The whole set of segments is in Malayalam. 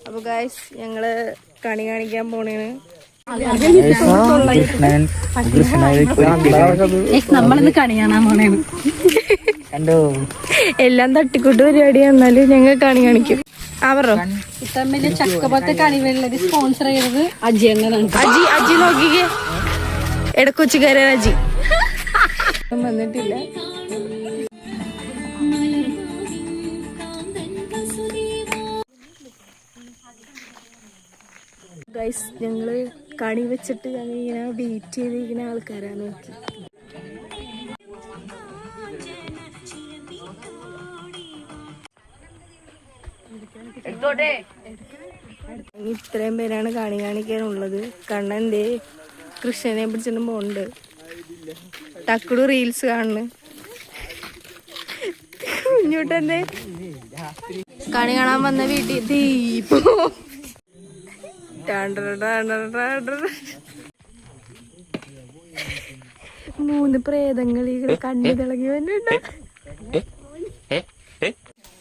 അപ്പൊ ഗൈസ് ഞങ്ങള് കണി കാണിക്കാൻ പോണേണ്. നമ്മളിന്ന് കണി കാണാൻ പോണേണ്. എല്ലാം തട്ടിക്കൂട്ട് പരിപാടിയാണ്, എന്നാലും ഞങ്ങൾ കണി കാണിക്കും. അവരോ ഇത്രയും വലിയ ചക്കപ്പത്തെ കണിവെള്ളരി സ്പോൺസർ ചെയ്തത് അജി എണ്ണനാണ്. അജി നോക്കിക്കേ, എടക്കൊച്ചുകാരൻ അജി വന്നിട്ടില്ല. ഗൈസ് ഞങ്ങള് കണി വെച്ചിട്ട് ഞങ്ങൾ ഇങ്ങനെ വെയിറ്റ് ചെയ്തിരിക്കുന്ന ആൾക്കാരാ. നോക്കി ഇത്രയും പേരാണ് കണി കാണിക്കാനുള്ളത്. കണ്ണന്റെ കൃഷ്ണനെ പിടിച്ചിട്ട് പോണ്ട്. ടക്കുടു റീൽസ് കാണുന്നു. കുഞ്ഞൂട്ടന്റെ കണി കാണാൻ വന്ന വീട്ടിൽ ദീപോ 3 പ്രേതങ്ങൾ കണ്ണു തിളങ്ങി വന്നിട്ട്.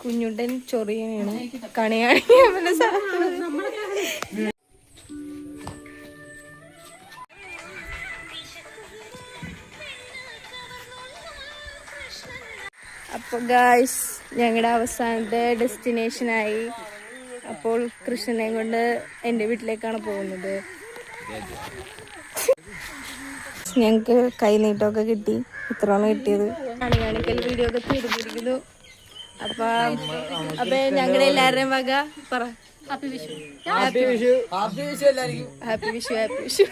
കുഞ്ഞുട്ടൻ ചൊറിയാണ് കണി കാണിക്കാൻ. അപ്പൊ ഗായ്സ് ഞങ്ങളുടെ അവസാനത്തെ ഡെസ്റ്റിനേഷനായി. അപ്പോൾ കൃഷ്ണനെ കൊണ്ട് എൻ്റെ വീട്ടിലേക്കാണ് പോകുന്നത്. ഞങ്ങക്ക് കൈനീട്ടമൊക്കെ കിട്ടി. ഇത്രയാണ് കിട്ടിയത്. കണി കാണിക്കൽ വീഡിയോ ഒക്കെ തീർന്നിരിക്കുന്നു. അപ്പൊ ഞങ്ങളുടെ എല്ലാവരുടെയും വക പറ ഹാപ്പി വിഷു. ഹാപ്പി വിഷു.